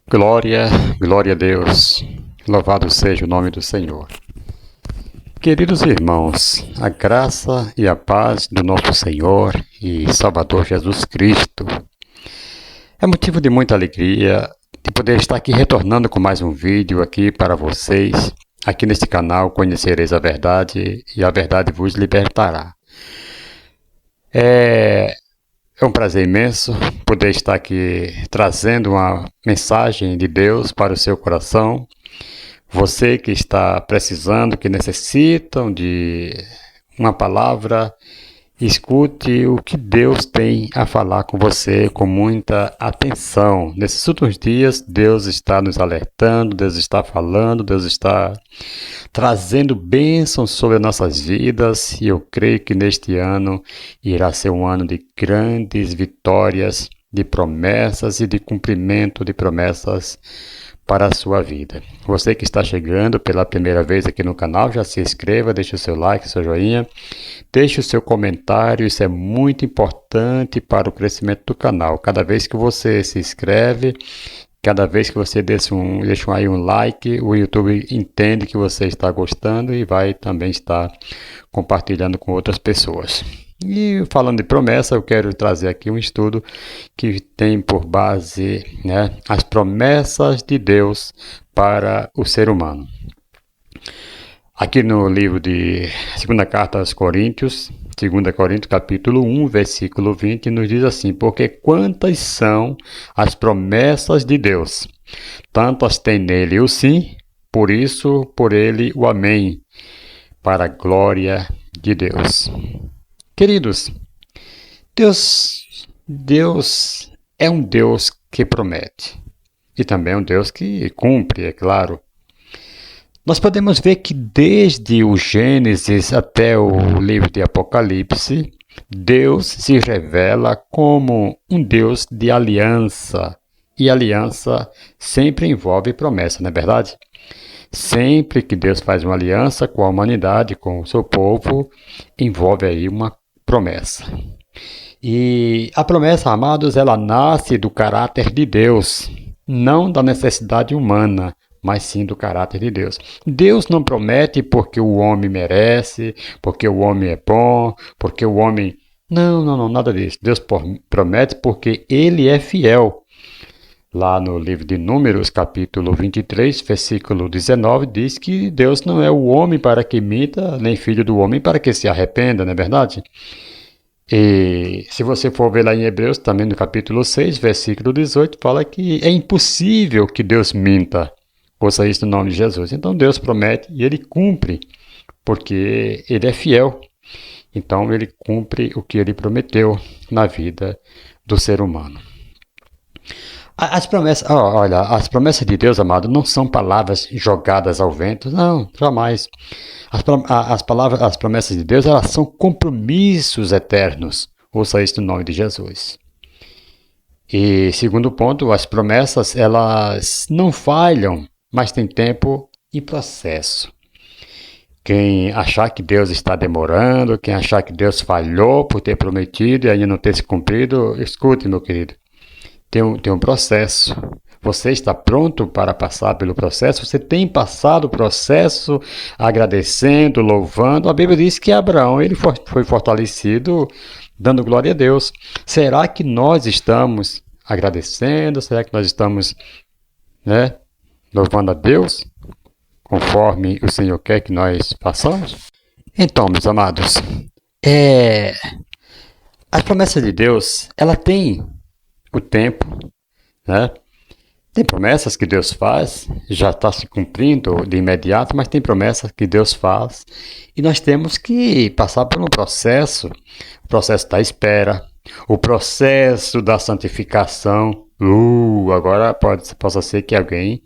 Glória, glória a Deus. Louvado seja o nome do Senhor. Queridos irmãos, a graça e a paz do nosso Senhor e Salvador Jesus Cristo. É motivo de muita alegria de poder estar aqui retornando com mais um vídeo aqui para vocês. Aqui neste canal conhecereis a verdade e a verdade vos libertará. É um prazer imenso poder estar aqui trazendo uma mensagem de Deus para o seu coração. Você que está precisando, que necessitam de uma palavra, escute o que Deus tem a falar com você com muita atenção. Nesses últimos dias, Deus está nos alertando, Deus está falando, Deus está trazendo bênçãos sobre as nossas vidas, e eu creio que neste ano irá ser um ano de grandes vitórias, de promessas e de cumprimento de promessas para a sua vida. Você que está chegando pela primeira vez aqui no canal, já se inscreva, deixe o seu like, seu joinha, deixe o seu comentário, isso é muito importante para o crescimento do canal. Cada vez que você se inscreve, cada vez que você deixa aí um like, o YouTube entende que você está gostando e vai também estar compartilhando com outras pessoas. E falando de promessa, eu quero trazer aqui um estudo que tem por base, as promessas de Deus para o ser humano. Aqui no livro de 2ª Carta aos Coríntios, 2 Coríntios capítulo 1, versículo 20, nos diz assim: porque quantas são as promessas de Deus, tantas tem nele o sim, por isso, por ele o amém, para a glória de Deus. Queridos, Deus é um Deus que promete e também é um Deus que cumpre, é claro. Nós podemos ver que desde o Gênesis até o livro de Apocalipse, Deus se revela como um Deus de aliança. E aliança sempre envolve promessa, não é verdade? Sempre que Deus faz uma aliança com a humanidade, com o seu povo, envolve aí uma promessa. E a promessa, amados, ela nasce do caráter de Deus, não da necessidade humana, mas sim do caráter de Deus. Deus não promete porque o homem merece, porque o homem é bom, porque o homem... Não, nada disso. Deus promete porque Ele é fiel. Lá no livro de Números, capítulo 23, versículo 19, diz que Deus não é o homem para que minta, nem filho do homem para que se arrependa, não é verdade? E se você for ver lá em Hebreus, também no capítulo 6, versículo 18, fala que é impossível que Deus minta. Ouça isso no nome de Jesus. Então Deus promete e Ele cumpre, porque Ele é fiel. Então Ele cumpre o que Ele prometeu na vida do ser humano. As promessas, olha, as promessas de Deus, amado, não são palavras jogadas ao vento, não, jamais. As promessas de Deus, elas são compromissos eternos. Ouça isso no nome de Jesus. E segundo ponto, as promessas, elas não falham, mas tem tempo e processo. Quem achar que Deus está demorando, quem achar que Deus falhou por ter prometido e ainda não ter se cumprido, escute, meu querido. Tem um processo. Você está pronto para passar pelo processo? Você tem passado o processo agradecendo, louvando? A Bíblia diz que Abraão ele foi fortalecido dando glória a Deus. Será que nós estamos agradecendo? Será que nós estamos louvando a Deus conforme o Senhor quer que nós façamos? Então, meus amados, as promessas de Deus, ela tem o tempo, Tem promessas que Deus faz, já está se cumprindo de imediato, mas tem promessas que Deus faz e nós temos que passar por um processo, o processo da espera, o processo da santificação. Agora possa ser que alguém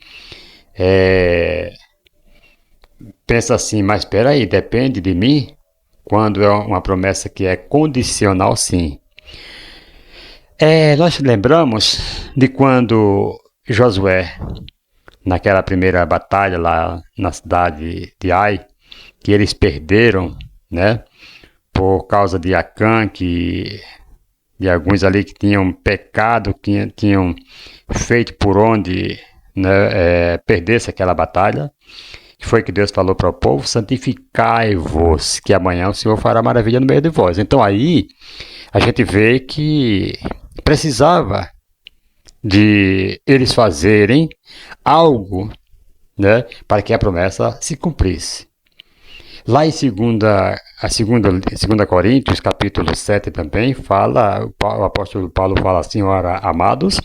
pensa assim, mas espera aí, depende de mim? Quando é uma promessa que é condicional, sim. Nós lembramos de quando Josué, naquela primeira batalha lá na cidade de Ai, que eles perderam, por causa de Acã, que de alguns ali que tinham pecado, que tinham feito por onde, né, perdesse aquela batalha. Que foi que Deus falou para o povo: santificai-vos, que amanhã o Senhor fará maravilha no meio de vós. Então aí a gente vê que precisava de eles fazerem algo, né, para que a promessa se cumprisse. Lá em 2 Coríntios, capítulo 7 também, o apóstolo Paulo fala assim: ora, amados,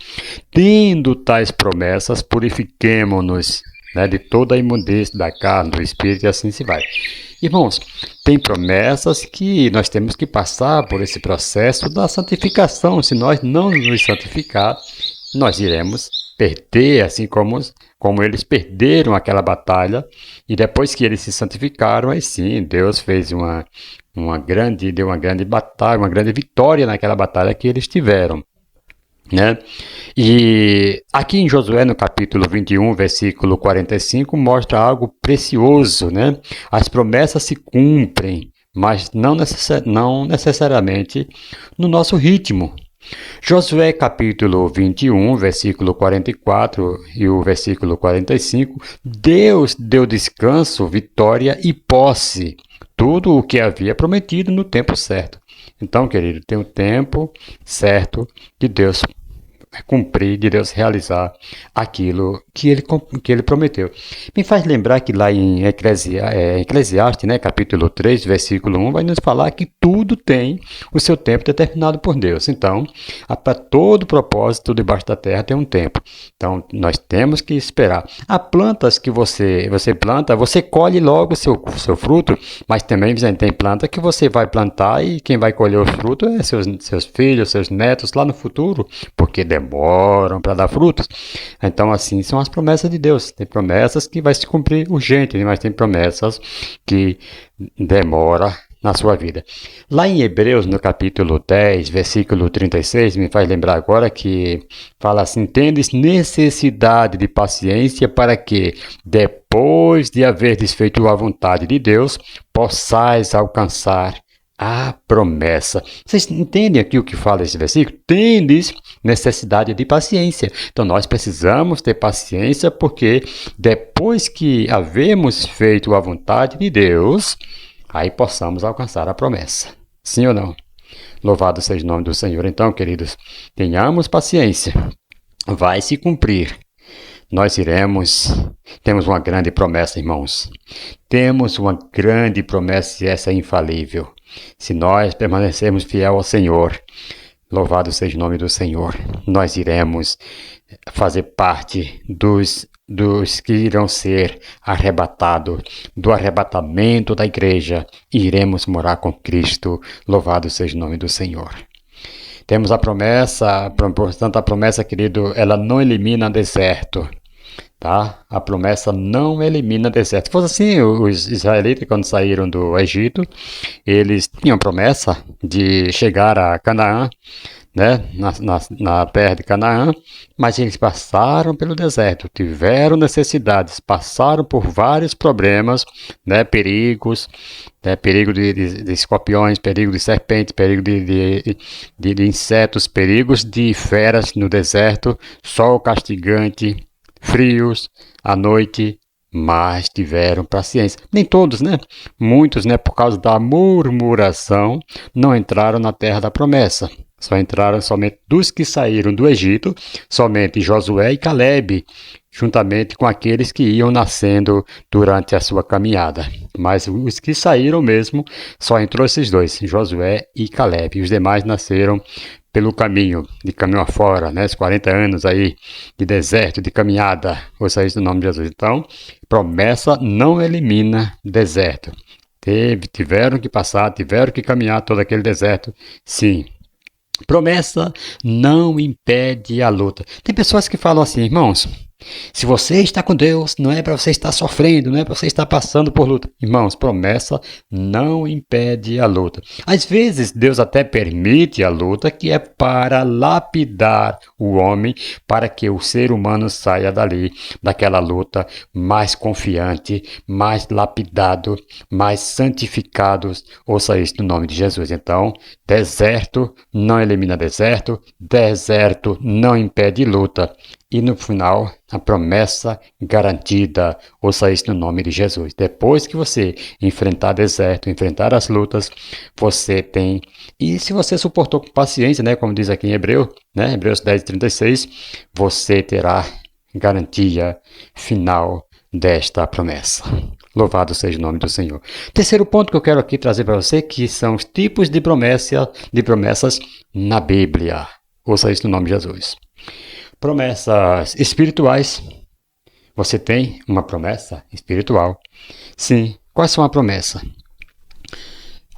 tendo tais promessas, purifiquemo-nos, né, de toda a imundez da carne, do espírito, e assim se vai. Irmãos, tem promessas que nós temos que passar por esse processo da santificação. Se nós não nos santificar, nós iremos perder, assim como eles perderam aquela batalha, e depois que eles se santificaram, aí sim, Deus fez deu uma grande batalha, uma grande vitória naquela batalha que eles tiveram, né? E aqui em Josué, no capítulo 21, versículo 45, mostra algo precioso, né? As promessas se cumprem, mas não necessariamente no nosso ritmo. Josué capítulo 21, versículo 44 e o versículo 45, Deus deu descanso, vitória e posse, tudo o que havia prometido no tempo certo. Então, querido, tem o tempo certo de Deus cumprir, de Deus realizar aquilo que ele prometeu. Me faz lembrar que lá em Eclesiastes, né, capítulo 3, versículo 1, vai nos falar que tudo tem o seu tempo determinado por Deus. Então, para todo propósito debaixo da terra tem um tempo. Então, nós temos que esperar. Há plantas que você planta, você colhe logo o seu fruto, mas também tem planta que você vai plantar e quem vai colher os frutos é seus filhos, seus netos lá no futuro, porque demoram para dar frutos. Então, assim são as promessas de Deus. Tem promessas que vai se cumprir urgente, mas tem promessas que demora na sua vida. Lá em Hebreus, no capítulo 10, versículo 36, me faz lembrar agora que fala assim: tendes necessidade de paciência para que, depois de haverdes feito a vontade de Deus, possais alcançar a promessa. Vocês entendem aqui o que fala esse versículo? Tendes necessidade de paciência. Então nós precisamos ter paciência, porque depois que havemos feito a vontade de Deus, aí possamos alcançar a promessa. Sim ou não? Louvado seja o nome do Senhor. Então, queridos, tenhamos paciência. Vai se cumprir. Nós temos uma grande promessa, irmãos. Temos uma grande promessa e essa é infalível. Se nós permanecermos fiel ao Senhor, louvado seja o nome do Senhor, nós iremos fazer parte dos que irão ser arrebatados, do arrebatamento da igreja, e iremos morar com Cristo, louvado seja o nome do Senhor. Temos a promessa, portanto a promessa, querido, ela não elimina deserto. Tá? A promessa não elimina deserto. Se fosse assim, os israelitas, quando saíram do Egito, eles tinham promessa de chegar a Canaã, né? na terra de Canaã, mas eles passaram pelo deserto, tiveram necessidades, passaram por vários problemas, né? Perigos, né? Perigo de escorpiões, perigo de serpentes, perigo de insetos, perigos de feras no deserto, sol castigante, frios à noite, mas tiveram paciência. Nem todos, né? Muitos, né, por causa da murmuração, não entraram na terra da promessa. Só entraram somente dos que saíram do Egito, somente Josué e Calebe, juntamente com aqueles que iam nascendo durante a sua caminhada. Mas os que saíram mesmo, só entrou esses dois, Josué e Calebe. Os demais nasceram pelo caminho, de caminho afora, né? Os 40 anos aí de deserto, de caminhada, ouça isso no nome de Jesus. Então, promessa não elimina deserto. Tiveram que passar, tiveram que caminhar todo aquele deserto, sim. Promessa não impede a luta. Tem pessoas que falam assim, irmãos, Se você está com Deus, não é para você estar sofrendo, não é para você estar passando por luta. Irmãos, promessa não impede a luta. Às vezes, Deus até permite a luta, que é para lapidar o homem, para que o ser humano saia dali, daquela luta, mais confiante, mais lapidado, mais santificado. Ouça isso no nome de Jesus. Então, deserto não elimina deserto, deserto não impede luta. E no final, a promessa garantida. Ouça isso no nome de Jesus. Depois que você enfrentar deserto, enfrentar as lutas, você tem... E se você suportou com paciência, né, como diz aqui em Hebreu, né, Hebreus 10:36, você terá garantia final desta promessa. Louvado seja o nome do Senhor. Terceiro ponto que eu quero aqui trazer para você, que são os tipos de promessas na Bíblia. Ouça isso no nome de Jesus. Promessas espirituais. Você tem uma promessa espiritual? Sim. Quais são a promessa?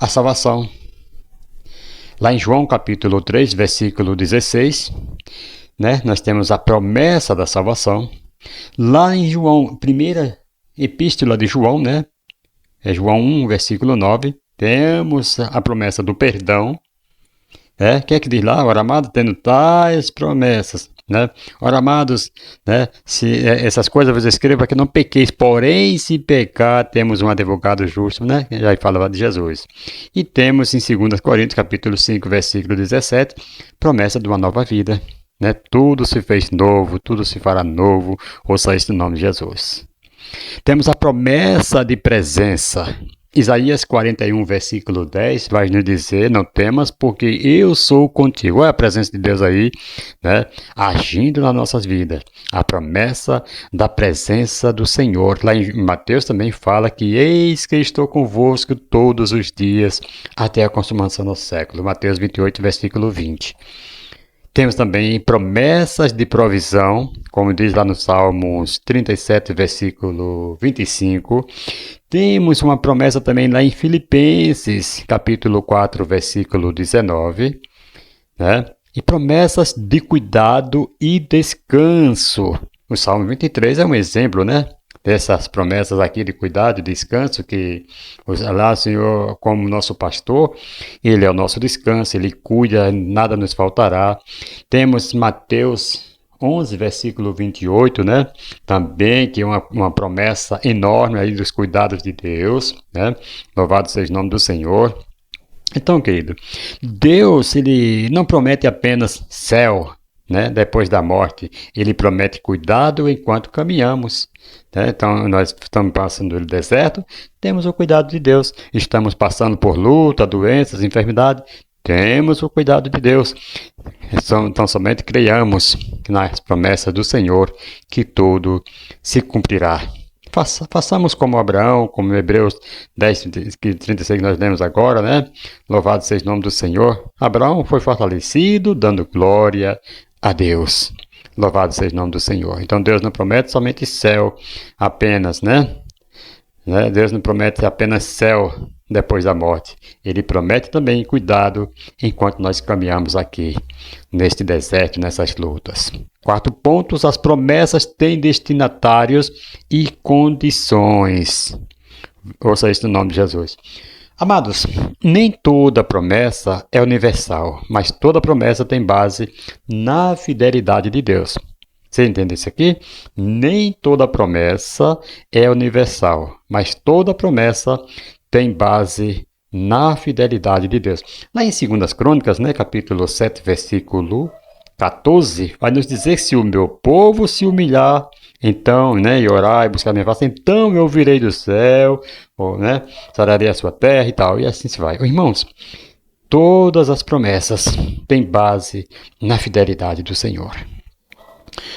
A salvação. Lá em João capítulo 3, versículo 16, né, nós temos a promessa da salvação. Lá em João, primeira epístola de João, né, é João 1, versículo 9, temos a promessa do perdão. O que é que diz lá? Ora, amado, tendo tais promessas, né? Ora, amados, né? Se essas coisas vos escrevo para que não pequeis, porém, se pecar, temos um advogado justo, né? Já falava de Jesus. E temos em 2 Coríntios, capítulo 5, versículo 17, promessa de uma nova vida, né? Tudo se fez novo, tudo se fará novo, ouça isso no nome de Jesus. Temos a promessa de presença. Isaías 41, versículo 10, vai nos dizer, não temas, porque eu sou contigo. Olha a presença de Deus aí, né, agindo nas nossas vidas. A promessa da presença do Senhor. Lá em Mateus também fala que eis que estou convosco todos os dias, até a consumação do século. Mateus 28, versículo 20. Temos também promessas de provisão, como diz lá no Salmos 37, versículo 25. Temos uma promessa também lá em Filipenses, capítulo 4, versículo 19. Né? E promessas de cuidado e descanso. O Salmo 23 é um exemplo, né? Dessas promessas aqui de cuidado e descanso, que lá o Senhor, como nosso pastor, Ele é o nosso descanso, Ele cuida, nada nos faltará. Temos Mateus 11, versículo 28, né? Também que é uma promessa enorme aí dos cuidados de Deus, né? Louvado seja o nome do Senhor. Então, querido, Deus, Ele não promete apenas céu, né, depois da morte. Ele promete cuidado enquanto caminhamos. Né? Então, nós estamos passando no deserto, temos o cuidado de Deus. Estamos passando por luta, doenças, enfermidade, temos o cuidado de Deus. Então, somente creiamos nas promessas do Senhor que tudo se cumprirá. Façamos como Abraão, como Hebreus 10, 36 que nós lemos agora, né? Louvado seja o nome do Senhor. Abraão foi fortalecido, dando glória a Deus. Louvado seja o nome do Senhor. Então Deus não promete somente céu apenas, né? Deus não promete apenas céu depois da morte. Ele promete também cuidado enquanto nós caminhamos aqui, neste deserto, nessas lutas. Quarto ponto, as promessas têm destinatários e condições. Ouça isso no nome de Jesus. Amados, nem toda promessa é universal, mas toda promessa tem base na fidelidade de Deus. Você entende isso aqui? Nem toda promessa é universal, mas toda promessa tem base na fidelidade de Deus. Lá em 2 Crônicas, né, capítulo 7, versículo 14, vai nos dizer: se o meu povo se humilhar, então, né, e orar e buscar a minha face, então eu virei do céu, ou, né, sararei a sua terra e tal, e assim se vai. Irmãos, todas as promessas têm base na fidelidade do Senhor.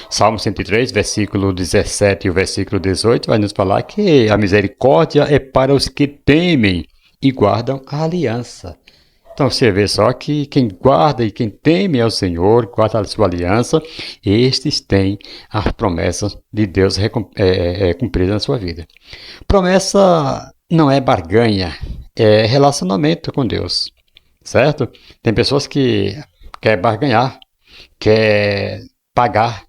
Salmo 103, versículo 17 e o versículo 18 vai nos falar que a misericórdia é para os que temem e guardam a aliança. Então você vê só que quem guarda e quem teme ao Senhor, guarda a sua aliança, estes têm as promessas de Deus cumpridas na sua vida. Promessa não é barganha, é relacionamento com Deus, certo? Tem pessoas que querem barganhar, quer pagar,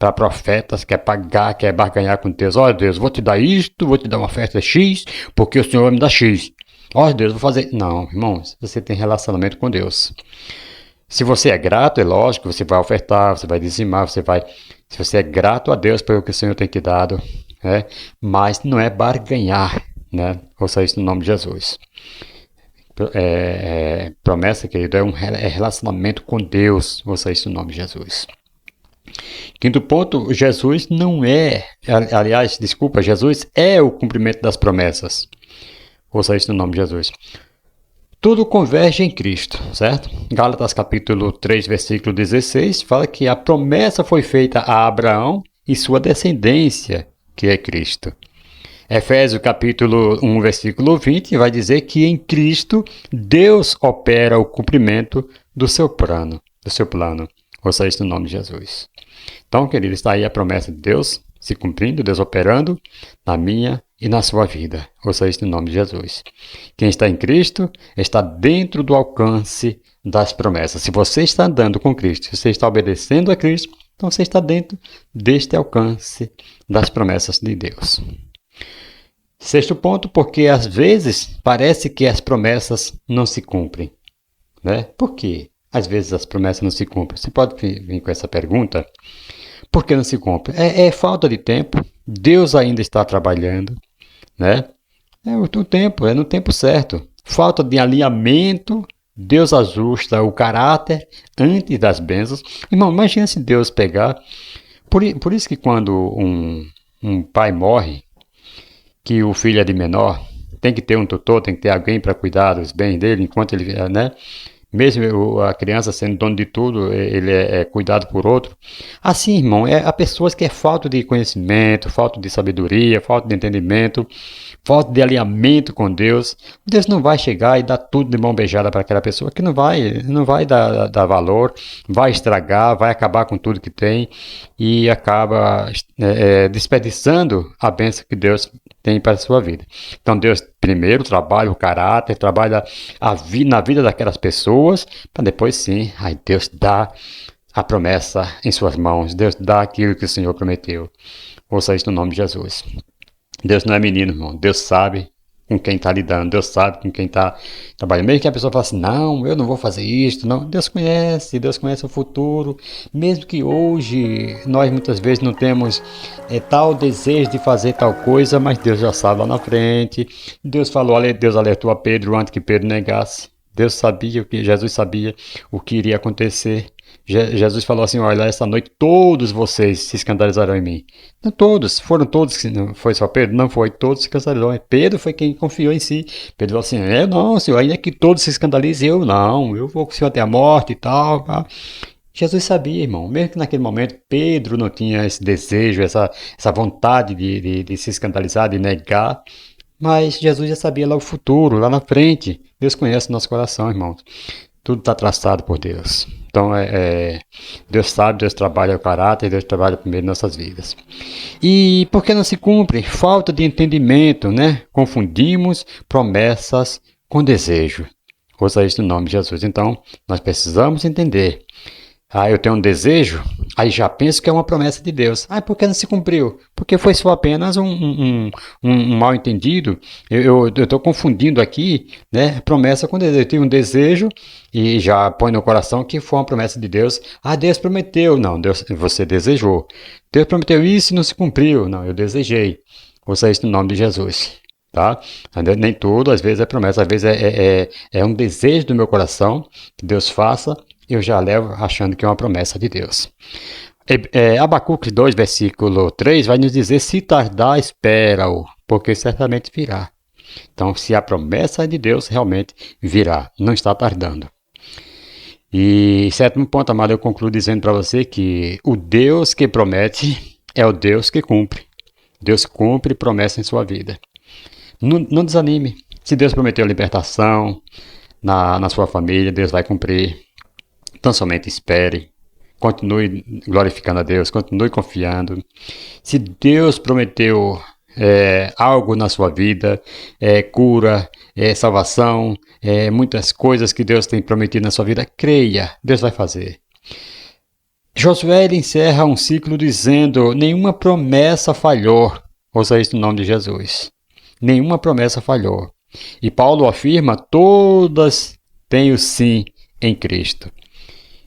para profetas, quer pagar, quer barganhar com Deus. Olha, Deus, vou te dar isto, vou te dar uma oferta X, porque o Senhor me dá X. Olha, Deus, vou fazer... Não, irmãos, você tem relacionamento com Deus. Se você é grato, é lógico, você vai ofertar, você vai dizimar, você vai... Se você é grato a Deus pelo que o Senhor tem te dado, né? Mas não é barganhar, né? Ouça isso no nome de Jesus. Promessa, querido, é relacionamento com Deus. Ouça isso no nome de Jesus. Quinto ponto, Jesus não é... Aliás, desculpa, Jesus é o cumprimento das promessas. Ouça isso no nome de Jesus. Tudo converge em Cristo, certo? Gálatas capítulo 3, versículo 16, fala que a promessa foi feita a Abraão e sua descendência, que é Cristo. Efésios capítulo 1, versículo 20, vai dizer que em Cristo Deus opera o cumprimento do seu plano. Ouça isso no nome de Jesus. Então, querido, está aí a promessa de Deus se cumprindo, Deus operando na minha e na sua vida. Ouça isso no nome de Jesus. Quem está em Cristo está dentro do alcance das promessas. Se você está andando com Cristo, se você está obedecendo a Cristo, então você está dentro deste alcance das promessas de Deus. Sexto ponto, porque às vezes parece que as promessas não se cumprem, né? Por quê? Às vezes as promessas não se cumprem. Você pode vir com essa pergunta? Por que não se cumpre? É falta de tempo. Deus ainda está trabalhando, né? É o tempo, é no tempo certo. Falta de alinhamento. Deus ajusta o caráter antes das bênçãos. Irmão, imagina se Deus pegar... Por isso que quando um pai morre, que o filho é de menor, tem que ter um tutor, tem que ter alguém para cuidar dos bens dele, enquanto ele, né? Mesmo a criança sendo dono de tudo, ele é cuidado por outro. Assim, irmão, há pessoas que é falta de conhecimento, falta de sabedoria, falta de entendimento, falta de alinhamento com Deus. Deus não vai chegar e dar tudo de mão beijada para aquela pessoa, que não vai dar valor, vai estragar, vai acabar com tudo que tem e acaba desperdiçando a bênção que Deus tem para a sua vida. Então Deus primeiro trabalha o caráter, trabalha na vida daquelas pessoas, para depois sim, aí Deus dá a promessa em suas mãos, Deus dá aquilo que o Senhor prometeu. Ouça isso no nome de Jesus. Deus não é menino, irmão, Deus sabe com quem está lidando, Deus sabe com quem está trabalhando. Mesmo que a pessoa fale assim, não, eu não vou fazer isso, não. Deus conhece o futuro. Mesmo que hoje nós muitas vezes não temos tal desejo de fazer tal coisa, mas Deus já sabe lá na frente. Deus alertou a Pedro antes que Pedro negasse. Deus sabia, Jesus sabia o que iria acontecer. Jesus falou assim, olha, essa noite todos vocês se escandalizarão em mim. Não todos, foram todos, não foi só Pedro? Não foi, todos se escandalizaram. Pedro foi quem confiou em si. Pedro falou assim, não, Senhor, ainda que todos se escandalizem, eu vou com o Senhor até a morte e tal. Jesus sabia, irmão, mesmo que naquele momento Pedro não tinha esse desejo, essa vontade de se escandalizar, de negar, mas Jesus já sabia lá o futuro, lá na frente. Deus conhece o nosso coração, irmãos. Tudo está traçado por Deus. Então, Deus sabe, Deus trabalha o caráter, Deus trabalha primeiro em nossas vidas. E por que não se cumpre? Falta de entendimento, né? Confundimos promessas com desejo. Ouça isso no nome de Jesus. Então, nós precisamos entender. Eu tenho um desejo, aí já penso que é uma promessa de Deus. Por que não se cumpriu? Porque foi só apenas um mal entendido. Eu estou confundindo aqui, né, promessa com desejo. Eu tive um desejo e já põe no coração que foi uma promessa de Deus. Deus prometeu. Não, você desejou. Deus prometeu isso e não se cumpriu. Não, eu desejei. Ouça isso no nome de Jesus. Tá? Nem tudo, às vezes é promessa, às vezes é um desejo do meu coração que Deus faça. Eu já levo achando que é uma promessa de Deus. Abacuque 2, versículo 3, vai nos dizer, se tardar, espera-o, porque certamente virá. Então, se a promessa é de Deus, realmente virá, não está tardando. E sétimo ponto, amado, eu concluo dizendo para você que o Deus que promete é o Deus que cumpre. Deus cumpre promessa em sua vida. Não desanime. Se Deus prometeu libertação na sua família, Deus vai cumprir. Então somente espere, continue glorificando a Deus, continue confiando. Se Deus prometeu algo na sua vida, cura, salvação, muitas coisas que Deus tem prometido na sua vida, creia, Deus vai fazer. Josué ele encerra um ciclo dizendo: nenhuma promessa falhou. Ouça isso no nome de Jesus. Nenhuma promessa falhou. E Paulo afirma: todas têm o sim em Cristo.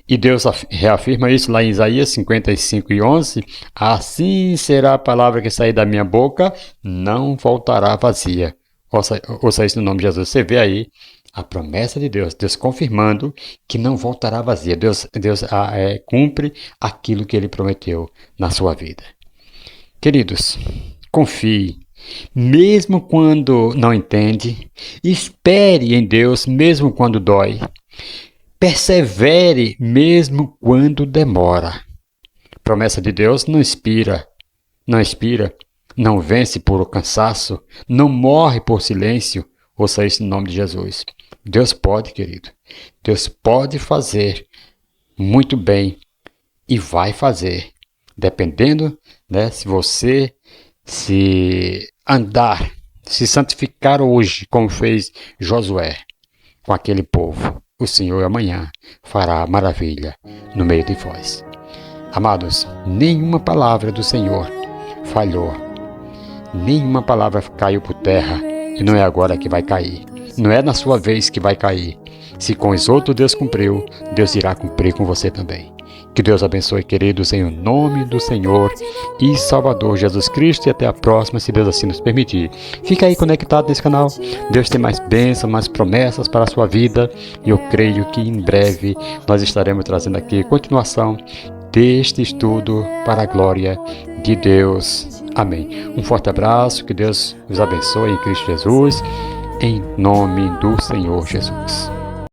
E Deus reafirma isso lá em Isaías 55:11. Assim será a palavra que sair da minha boca, não voltará vazia. Ouça isso no nome de Jesus. Você vê aí a promessa de Deus, Deus confirmando que não voltará vazia. Deus cumpre aquilo que Ele prometeu na sua vida. Queridos, confie, mesmo quando não entende. Espere em Deus, mesmo quando dói. Persevere, mesmo quando demora. Promessa de Deus não expira, não vence por cansaço, não morre por silêncio. Ouça isso em nome de Jesus. Deus pode, querido. Deus pode fazer muito bem e vai fazer. Dependendo, se você se andar, se santificar hoje, como fez Josué com aquele povo, o Senhor amanhã fará maravilha no meio de vós. Amados, nenhuma palavra do Senhor falhou. Nenhuma palavra caiu por terra e não é agora que vai cair. Não é na sua vez que vai cair. Se com os outros Deus cumpriu, Deus irá cumprir com você também. Que Deus abençoe, queridos, em nome do Senhor e Salvador Jesus Cristo. E até a próxima, se Deus assim nos permitir. Fica aí conectado nesse canal. Deus tem mais bênçãos, mais promessas para a sua vida. E eu creio que em breve nós estaremos trazendo aqui continuação deste estudo para a glória de Deus. Amém. Um forte abraço. Que Deus os abençoe em Cristo Jesus. Em nome do Senhor Jesus.